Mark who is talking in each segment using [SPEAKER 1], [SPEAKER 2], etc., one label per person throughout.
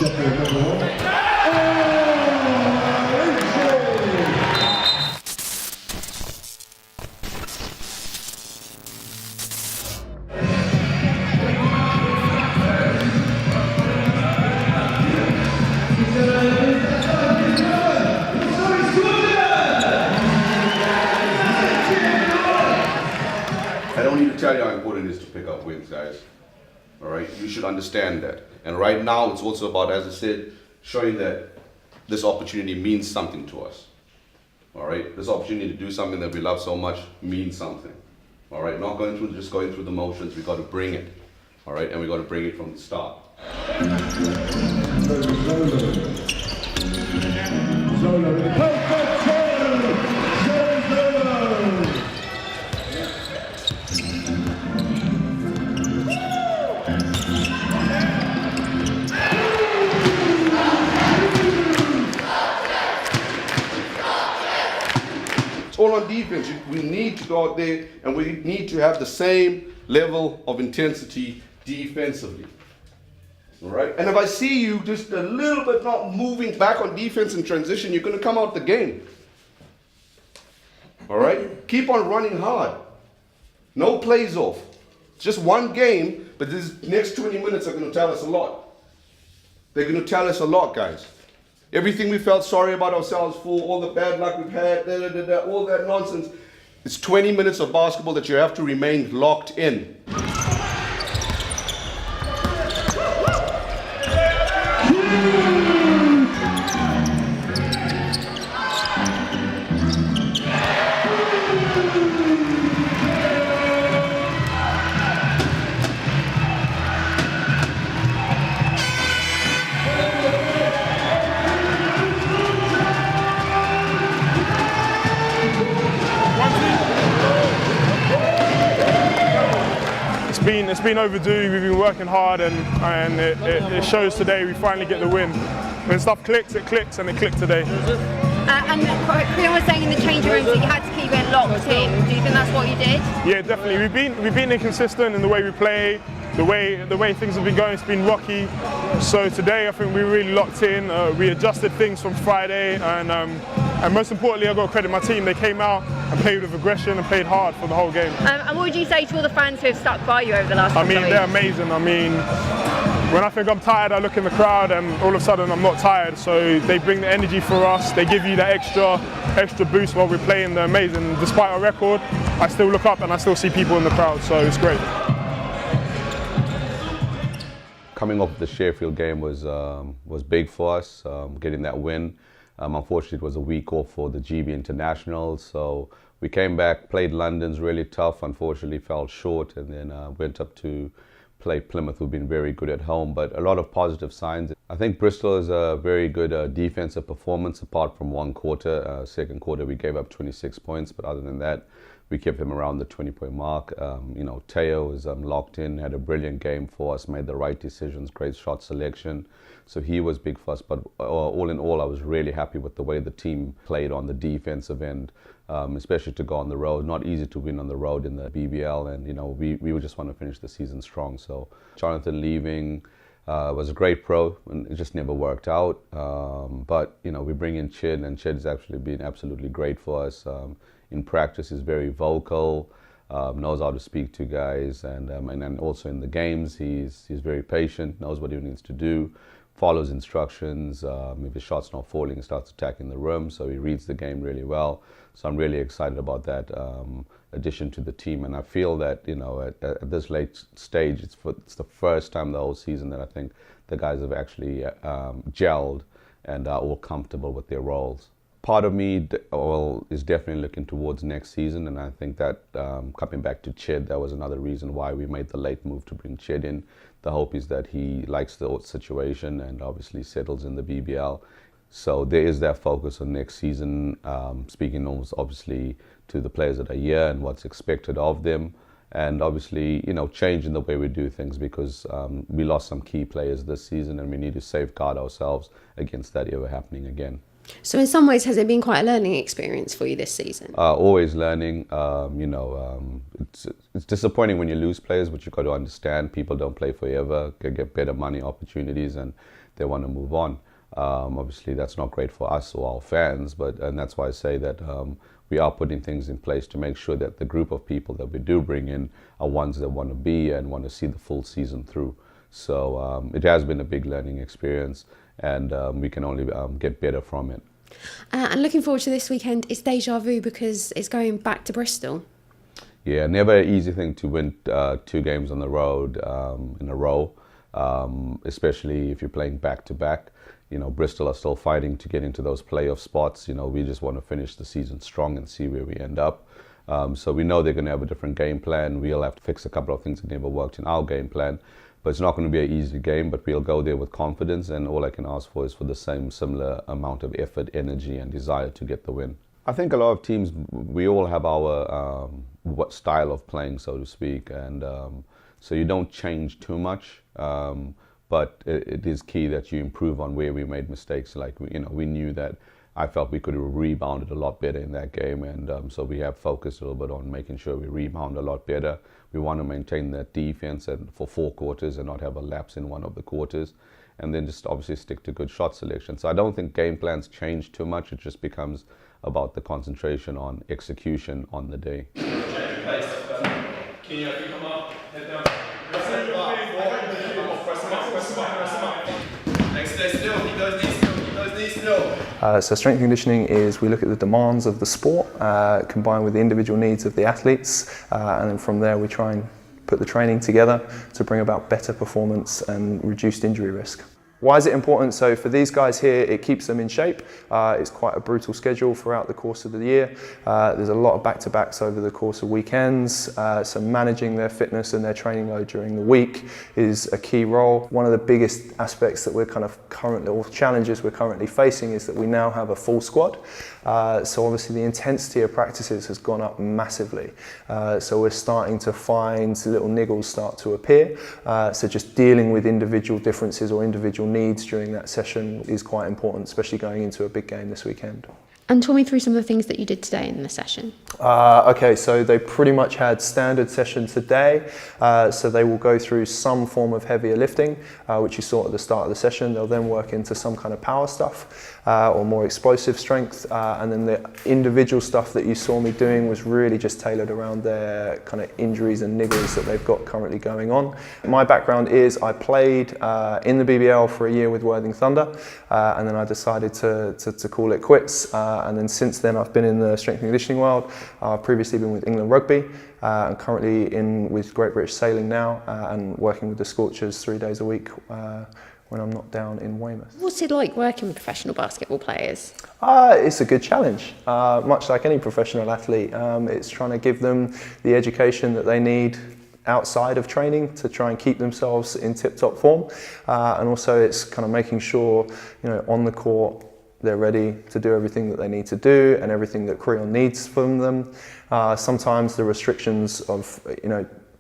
[SPEAKER 1] Sheffield number 1.
[SPEAKER 2] I don't need to tell you how important it is to pick up wins, guys. All right, you should understand that. And right now, it's also about, as I said, showing that this opportunity means something to us. All right, this opportunity to do something that we love so much means something. All right, not just going through the motions. We got to bring it. All right, and we got to bring it from the start.
[SPEAKER 1] Zolo with the perfect turn. Zolo.
[SPEAKER 2] It's all on defense. We need to go out there and we need to have the same level of intensity defensively. All right? And if I see you just a little bit not moving back on defense in transition, you're going to come out the game. All right? Keep on running hard. No plays off. Just one game, but these next 20 minutes are going to tell us a lot. They're going to tell us a lot, guys. Everything we felt sorry about ourselves for, all the bad luck we've had, all that nonsense. It's 20 minutes of basketball that you have to remain locked in.
[SPEAKER 3] It's been overdue. We've been working hard, and it shows today. We finally get the win. When stuff clicks, it clicks, and it clicked today.
[SPEAKER 4] And Crean was saying in the changing rooms that you had to keep it locked in. Do you think that's what you did?
[SPEAKER 3] Yeah, definitely. We've been inconsistent in the way we play, the way things have been going. It's been rocky. So today, I think we really locked in. We adjusted things from Friday, and most importantly, I've got to credit my team. They came out and played with aggression and played hard for the whole game.
[SPEAKER 4] And what would you say to all the fans who have stuck by you over the last couple of weeks?
[SPEAKER 3] They're amazing. When I think I'm tired, I look in the crowd and all of a sudden I'm not tired. So they bring the energy for us. They give you that extra boost while we're playing. They're amazing. Despite our record, I still look up and I still see people in the crowd. So it's great.
[SPEAKER 2] Coming off the Sheffield game was big for us, getting that win. Unfortunately, it was a week off for the GB International, so we came back, played London's really tough, unfortunately fell short, and then went up to play Plymouth, who've been very good at home, but a lot of positive signs. I think Bristol is a very good defensive performance, apart from one quarter. Second quarter, we gave up 26 points, but other than that, we kept them around the 20-point mark. Teo is locked in, had a brilliant game for us, made the right decisions, great shot selection. So he was big for us, but all in all, I was really happy with the way the team played on the defensive end, especially to go on the road. Not easy to win on the road in the BBL, and we would just want to finish the season strong. So Jonathan leaving was a great pro, and it just never worked out. But we bring in Chid, and Chid has actually been absolutely great for us. In practice, he's very vocal, knows how to speak to guys, and then also in the games, he's very patient, knows what he needs to do, follows instructions. If his shot's not falling, he starts attacking the rim, so he reads the game really well. So I'm really excited about that addition to the team, and I feel that at this late stage, it's the first time the whole season that I think the guys have actually gelled and are all comfortable with their roles. Part of me is definitely looking towards next season, and I think that coming back to Chid, that was another reason why we made the late move to bring Chid in. The hope is that he likes the situation and obviously settles in the BBL. So there is that focus on next season, speaking obviously to the players that are here and what's expected of them, and obviously changing the way we do things, because we lost some key players this season and we need to safeguard ourselves against that ever happening again.
[SPEAKER 5] So in some ways, has it been quite a learning experience for you this season?
[SPEAKER 2] Always learning. It's disappointing when you lose players, but you've got to understand people don't play forever. They get better money opportunities and they want to move on. Obviously, that's not great for us or our fans, and that's why I say that we are putting things in place to make sure that the group of people that we do bring in are ones that want to be and want to see the full season through. So it has been a big learning experience, and we can only get better from it.
[SPEAKER 5] And looking forward to this weekend, it's deja vu because it's going back to Bristol.
[SPEAKER 2] Yeah, never an easy thing to win 2 games on the road in a row, especially if you're playing back-to-back. You know, Bristol are still fighting to get into those playoff spots. You know, we just want to finish the season strong and see where we end up. So we know they're going to have a different game plan. We'll have to fix a couple of things that never worked in our game plan. But it's not going to be an easy game, but we'll go there with confidence, and all I can ask for is for the similar amount of effort, energy and desire to get the win. I think a lot of teams, we all have our what style of playing, so to speak, and so you don't change too much, but it is key that you improve on where we made mistakes. Like, we knew that I felt we could have rebounded a lot better in that game, and so we have focused a little bit on making sure we rebound a lot better. We want to maintain that defense for 4 quarters and not have a lapse in one of the quarters, and then just obviously stick to good shot selection. So I don't think game plans change too much. It just becomes about the concentration on execution on the day.
[SPEAKER 6] So strength and conditioning is we look at the demands of the sport combined with the individual needs of the athletes, and then from there we try and put the training together to bring about better performance and reduced injury risk. Why is it important? So for these guys here, it keeps them in shape. It's quite a brutal schedule throughout the course of the year. There's a lot of back-to-backs over the course of weekends. So managing their fitness and their training load during the week is a key role. One of the biggest aspects that we're or challenges we're currently facing is that we now have a full squad. So obviously the intensity of practices has gone up massively. So we're starting to find little niggles start to appear. So just dealing with individual differences or individual needs during that session is quite important, especially going into a big game this weekend.
[SPEAKER 5] And talk me through some of the things that you did today in the session.
[SPEAKER 6] Okay, so they pretty much had standard session today. So they will go through some form of heavier lifting, which you saw at the start of the session. They'll then work into some kind of power stuff or more explosive strength. And then the individual stuff that you saw me doing was really just tailored around their kind of injuries and niggles that they've got currently going on. My background is I played in the BBL for a year with Worthing Thunder, and then I decided to call it quits. And then since then I've been in the strength and conditioning world. I've previously been with England Rugby and currently with Great British Sailing now, and working with the Scorchers 3 days a week when I'm not down in Weymouth.
[SPEAKER 5] What's it like working with professional basketball players?
[SPEAKER 6] It's a good challenge, much like any professional athlete. It's trying to give them the education that they need outside of training to try and keep themselves in tip-top form, and also it's kind of making sure, on the court they're ready to do everything that they need to do and everything that Creon needs from them. Sometimes the restrictions of,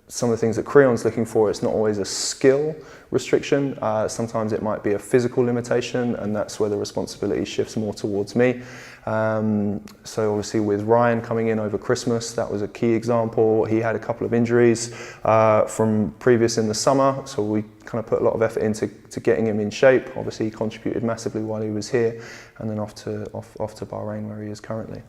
[SPEAKER 6] some of the things that Creon's looking for, it's not always a skill restriction. Sometimes it might be a physical limitation, and that's where the responsibility shifts more towards me. So obviously with Ryan coming in over Christmas, that was a key example. He had a couple of injuries from previous in the summer, so we kind of put a lot of effort into getting him in shape. Obviously he contributed massively while he was here, and then off to Bahrain where he is currently.